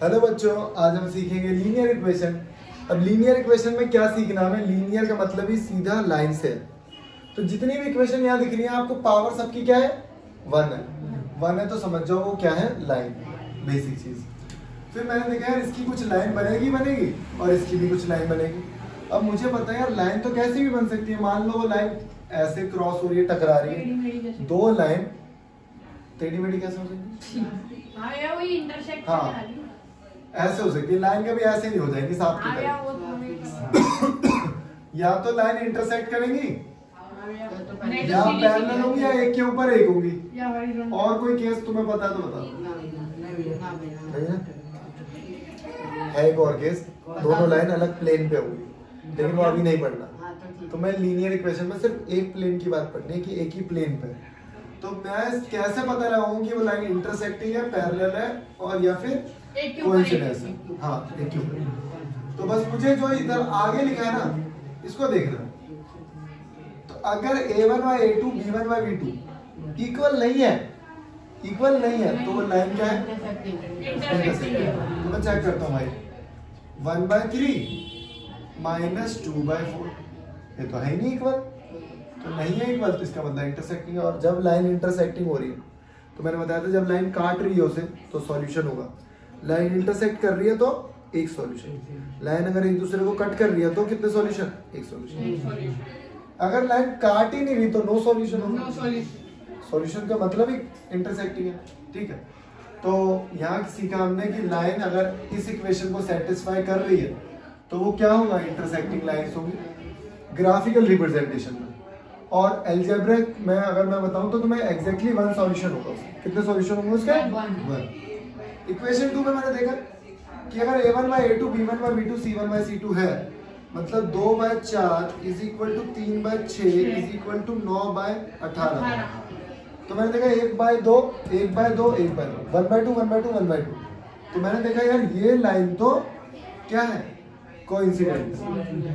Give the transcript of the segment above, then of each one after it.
Hello बच्चों, आज हम सीखेंगे लीनियर इक्वेशन। अब लीनियर इक्वेशन में क्या सीखना है? लीनियर का मतलब ही सीधा लाइन से। तो जितनी भी इक्वेशन यहाँ दिख रही है आपको, पावर सबकी क्या है? 1 है। 1 है तो समझ जाओ वो क्या है? लाइन, बेसिक चीज। फिर मैंने देखा यार इसकी कुछ लाइन बनेगी और इसकी भी कुछ लाइन बनेगी। अब मुझे पता है यार लाइन तो कैसी भी बन सकती है। मान लो वो लाइन ऐसे क्रॉस हो रही है, टकरा रही है, दो लाइन टेढ़ी मेढ़ी कैसे हो सकती है? हाँ, ऐसे हो सकती है। लाइन कभी ऐसे नहीं हो जाएगी साफ की तरह। या तो लाइन इंटरसेक्ट करेंगी या पैरेलल होंगी या एक के ऊपर एक होंगी। और कोई केस तुम्हें पता तो बता। है एक और केस, दोनों लाइन अलग प्लेन पे होंगी, लेकिन वो अभी नहीं पढ़ना। तो मैं लीनियर इक्वेशन में सिर्फ एक प्लेन की बात पढ़नी है कि एक ही प्लेन पे। तो मैं कैसे पता लगाऊं कि वो लाइन इंटरसेक्टिंग है, पैरेलल है और या फिर कोइंसिडेंस है? हाँ, एक के ऊपर। तो बस मुझे जो इधर आगे लिखा है ना, इसको देखना। तो अगर a1/a2 b1/b2 इक्वल नहीं है तो वो लाइन क्या है? इंटरसेक्टिंग। तो मैं चेक करता हूँ भाई, 1/3 माइनस 2/4, ये तो है ही नहीं इक्वल। तो नहीं है इक्वल तो इसका मतलब इंटरसेक्टिंग है। और जब लाइन इंटरसेक्टिंग हो रही है तो मैंने बताया था, जब लाइन काट रही है उसे तो सॉल्यूशन होगा। लाइन इंटरसेक्ट कर रही है तो एक सॉल्यूशन। लाइन अगर एक दूसरे को कट कर रही है तो कितने सॉल्यूशन? एक सॉल्यूशन। अगर लाइन काट ही नहीं रही तो नो सॉल्यूशन होगा। सॉल्यूशन का मतलब ही इंटरसेक्टिंग है। ठीक है, तो यहाँ सीखा हमने कि लाइन अगर इस इक्वेशन को सेटिस्फाई कर रही है तो वो क्या होगा? इंटरसेक्टिंग लाइंस होंगी ग्राफिकल रिप्रेजेंटेशन में। और अलजेब्रिक में अगर मैं बताऊं तो तुम्हें एग्जैक्टली 1 सॉल्यूशन होगा। कितने सॉल्यूशन होंगे उसके? 1। इक्वेशन 2 में मैंने देखा कि अगर a1/a2 b1/b2 c1/c2 है, मतलब 2/4 is equal to 3/6 is equal to 9/18। तो मैंने देखा 1/2 1/2 1/2 1/2 1/2 1/2। तो मैंने देखा यार ये लाइन तो क्या है? कोइंसिडेंस,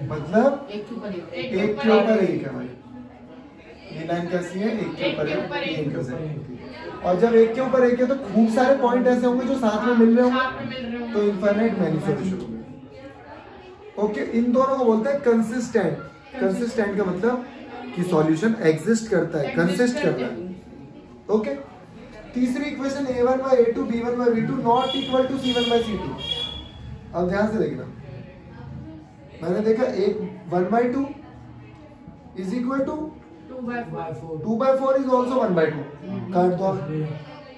मतलब एक के ऊपर एक है भाई। ये लाइन कैसी है? एक के ऊपर एक। और जब एक के ऊपर एक है तो खूब सारे पॉइंट ऐसे होंगे जो साथ में मिल रहे होंगे, तो इनफाइनाइट मैनी सॉल्यूशन होंगे। ओके, इन दोनों को बोलते हैं कंसिस्टेंट। कंसिस्टेंट का मतलब कि सॉल्यूशन एग्जिस्ट करता है, कंसिस्ट करता है। ओके, तीसरी equation a1/a2 b1/b2 not equal to c1/c2। अब ध्यान से देखना, मैंने देखा 1/2 इज इक्वल टू 2/4 इज ऑल्सो 1/2। काट दो।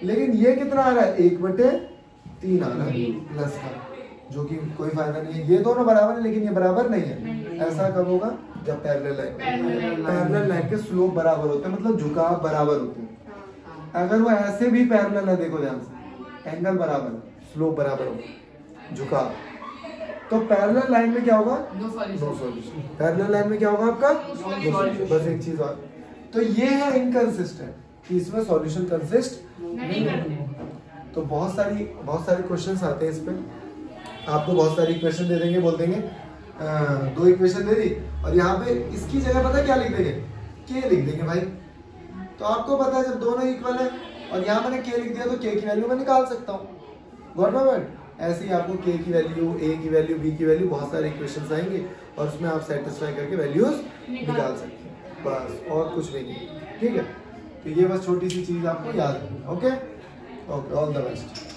लेकिन ये कितना आ रहा है? 1/3 आ रहा है प्लस का, जो कि कोई फायदा नहीं है। ये दोनों बराबर है लेकिन ये बराबर नहीं है। ऐसा कब होगा? जब पैरेलल लाइन के स्लोप बराबर होते हैं, मतलब झुकाव बराबर होते हैं। अगर वो ऐसे भी पैरेलल है, देखो ध्यान से, एंगल बराबर है, स्लोप बराबर होगा, झुकाव, तो पैरेलल लाइन में क्या होगा? No solution. पैरेलल लाइन में क्या होगा आपका? No solution. बस एक चीज और, तो ये है इनकंसिस्टेंट कि इसमें सॉल्यूशन कंसिस्ट नहीं करते। तो बहुत सारी क्वेश्चंस आते हैं इस पे। आपको बहुत सारी इक्वेशन दे देंगे, बोल देंगे 2 इक्वेशन दे दी और यहाँ पे इसकी जगह पता क्या लिख देंगे? के लिख देंगे भाई। तो आपको पता है जब दोनों इक्वल है और यहाँ मैंने के लिख दिया तो के की वैल्यू मैं निकाल सकता हूँ। Got my point? ऐसे ही आपको के की वैल्यू, ए की वैल्यू, बी की वैल्यू, बहुत सारे इक्वेशंस आएंगे और उसमें आप सेटिस्फाई करके वैल्यूज निकाल सकते हैं, बस और कुछ भी नहीं। ठीक है, तो ये बस छोटी सी चीज आपको याद रखनी। Okay, all the best.